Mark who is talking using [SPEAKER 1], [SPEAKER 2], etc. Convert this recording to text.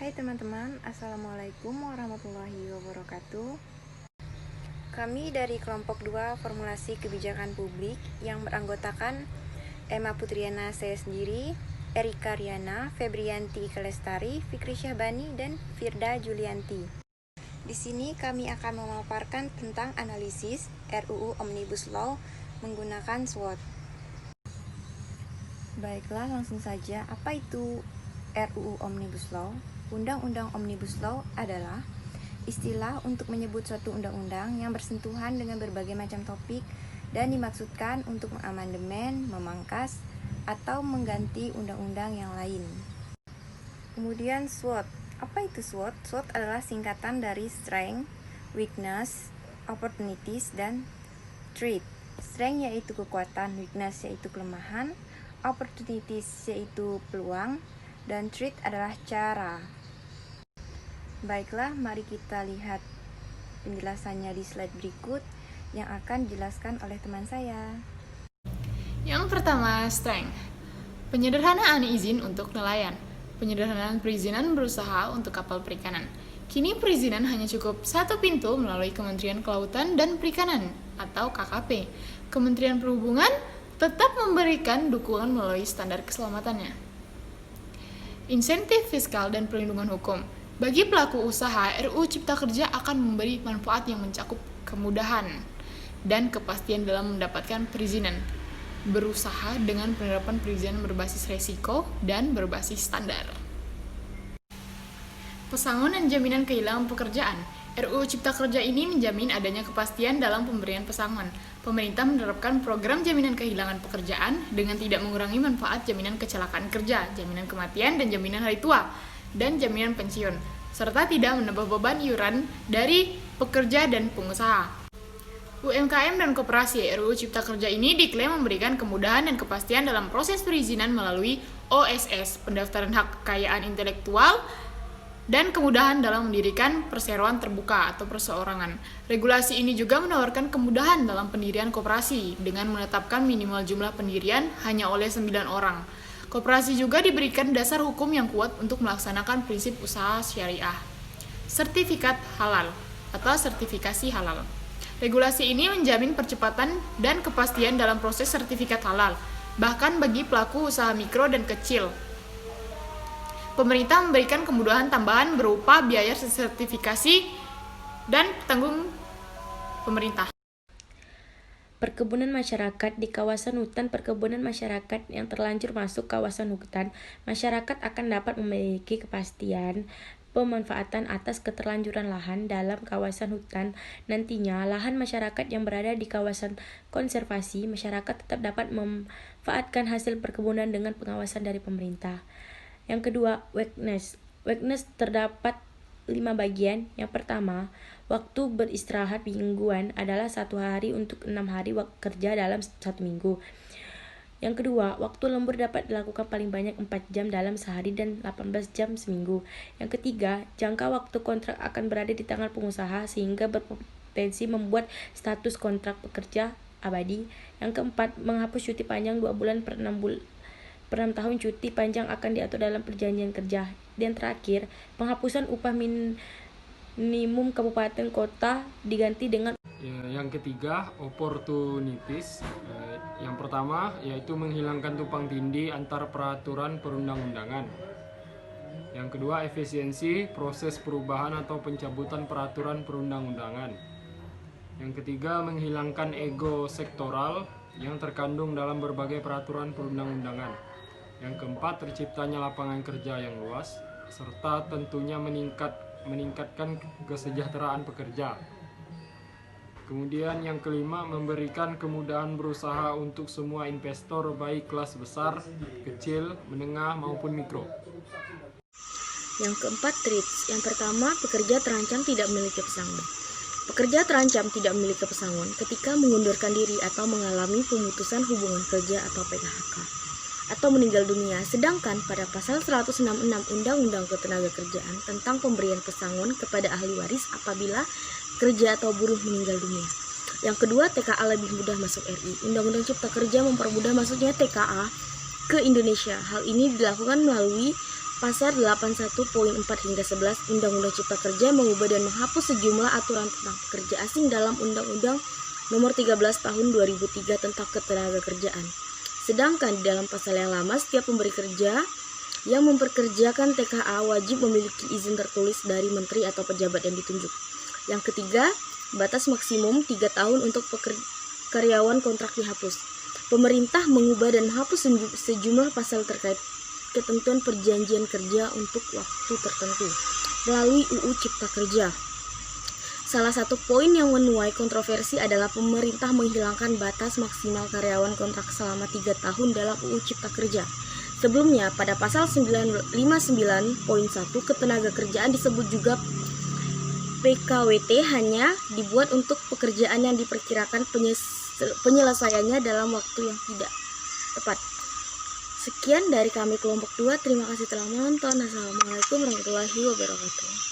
[SPEAKER 1] Hai teman-teman, Assalamualaikum warahmatullahi wabarakatuh. Kami dari kelompok 2 Formulasi Kebijakan Publik yang beranggotakan Emma Putriana saya sendiri, Erika Riana, Febrianti Kelestari, Fikri Syahbani, dan Firda Julianti. Di sini kami akan memaparkan tentang analisis RUU Omnibus Law menggunakan SWOT. Baiklah, langsung saja. Apa itu RUU Omnibus Law? Undang-undang Omnibus Law adalah istilah untuk menyebut suatu undang-undang yang bersentuhan dengan berbagai macam topik dan dimaksudkan untuk mengamandemen, memangkas, atau mengganti undang-undang yang lain. Kemudian SWOT. Apa itu SWOT? SWOT adalah singkatan dari Strength, Weakness, Opportunities, dan Threat. Strength yaitu kekuatan, weakness yaitu kelemahan, opportunities yaitu peluang, dan threat adalah cara. Baiklah, mari kita lihat penjelasannya di slide berikut yang akan dijelaskan oleh teman saya.
[SPEAKER 2] Yang pertama, strength. Penyederhanaan izin untuk nelayan. Penyederhanaan perizinan berusaha untuk kapal perikanan. Kini perizinan hanya cukup satu pintu melalui Kementerian Kelautan dan Perikanan atau KKP. Kementerian Perhubungan tetap memberikan dukungan melalui standar keselamatannya. Insentif fiskal dan perlindungan hukum. Bagi pelaku usaha, RUU Cipta Kerja akan memberi manfaat yang mencakup kemudahan dan kepastian dalam mendapatkan perizinan. Berusaha dengan penerapan perizinan berbasis resiko dan berbasis standar. Pesangon dan jaminan kehilangan pekerjaan. RUU Cipta Kerja ini menjamin adanya kepastian dalam pemberian pesangon. Pemerintah menerapkan program jaminan kehilangan pekerjaan dengan tidak mengurangi manfaat jaminan kecelakaan kerja, jaminan kematian dan jaminan hari tua, dan jaminan pensiun, serta tidak menambah beban iuran dari pekerja dan pengusaha. UMKM dan koperasi. RUU Cipta Kerja ini diklaim memberikan kemudahan dan kepastian dalam proses perizinan melalui OSS, pendaftaran hak kekayaan intelektual, dan kemudahan dalam mendirikan perseroan terbuka atau perseorangan. Regulasi ini juga menawarkan kemudahan dalam pendirian koperasi dengan menetapkan minimal jumlah pendirian hanya oleh 9 orang. Koperasi juga diberikan dasar hukum yang kuat untuk melaksanakan prinsip usaha syariah. Sertifikat halal atau sertifikasi halal. Regulasi ini menjamin percepatan dan kepastian dalam proses sertifikat halal, bahkan bagi pelaku usaha mikro dan kecil. Pemerintah memberikan kemudahan tambahan berupa biaya sertifikasi dan tanggung pemerintah.
[SPEAKER 3] Perkebunan masyarakat. Di kawasan hutan perkebunan masyarakat yang terlanjur masuk kawasan hutan, masyarakat akan dapat memiliki kepastian pemanfaatan atas keterlanjuran lahan dalam kawasan hutan. Nantinya, lahan masyarakat yang berada di kawasan konservasi, masyarakat tetap dapat memanfaatkan hasil perkebunan dengan pengawasan dari pemerintah. Yang kedua, weakness. Weakness terdapat 5 bagian. Yang pertama, waktu beristirahat mingguan adalah 1 hari untuk 6 hari kerja dalam 1 minggu. Yang kedua, waktu lembur dapat dilakukan paling banyak 4 jam dalam sehari dan 18 jam seminggu. Yang ketiga, jangka waktu kontrak akan berada di tangan pengusaha sehingga berpotensi membuat status kontrak pekerja abadi. Yang keempat, menghapus cuti panjang 2 bulan per 6 tahun cuti panjang akan diatur dalam perjanjian kerja. Dan terakhir, penghapusan upah minimum kabupaten kota diganti dengan
[SPEAKER 4] Yang ketiga, opportunities. Yang pertama yaitu menghilangkan tumpang tindih antar peraturan perundang-undangan. Yang kedua, efisiensi proses perubahan atau pencabutan peraturan perundang-undangan. Yang ketiga, menghilangkan ego sektoral yang terkandung dalam berbagai peraturan perundang-undangan. Yang keempat, terciptanya lapangan kerja yang luas, serta tentunya meningkatkan kesejahteraan pekerja. Kemudian yang kelima, memberikan kemudahan berusaha untuk semua investor baik kelas besar, kecil, menengah maupun mikro.
[SPEAKER 3] Yang keempat, threats. Yang pertama, pekerja terancam tidak memiliki pesangon. Pekerja terancam tidak memiliki pesangon ketika mengundurkan diri atau mengalami pemutusan hubungan kerja atau PHK atau meninggal dunia. Sedangkan pada pasal 166 Undang-Undang Ketenagakerjaan tentang pemberian pesangon kepada ahli waris apabila kerja atau buruh meninggal dunia. Yang kedua, TKA lebih mudah masuk RI. Undang-Undang Cipta Kerja mempermudah masuknya TKA ke Indonesia. Hal ini dilakukan melalui Pasal 81.4 hingga 11 Undang-Undang Cipta Kerja mengubah dan menghapus sejumlah aturan tentang pekerja asing dalam Undang-Undang Nomor 13 Tahun 2003 tentang Ketenagakerjaan. Sedangkan di dalam pasal yang lama, setiap pemberi kerja yang memperkerjakan TKA wajib memiliki izin tertulis dari menteri atau pejabat yang ditunjuk. Yang ketiga, batas maksimum 3 tahun untuk karyawan kontrak dihapus. Pemerintah mengubah dan menghapus sejumlah pasal terkait ketentuan perjanjian kerja untuk waktu tertentu melalui UU Cipta Kerja. Salah satu poin yang menuai kontroversi adalah pemerintah menghilangkan batas maksimal karyawan kontrak selama 3 tahun dalam UU Cipta Kerja. Sebelumnya, pada pasal 59.1 Ketenagakerjaan disebut juga PKWT hanya dibuat untuk pekerjaan yang diperkirakan penyelesaiannya dalam waktu yang tidak tepat. Sekian dari kami kelompok 2. Terima kasih telah menonton. Assalamualaikum warahmatullahi wabarakatuh.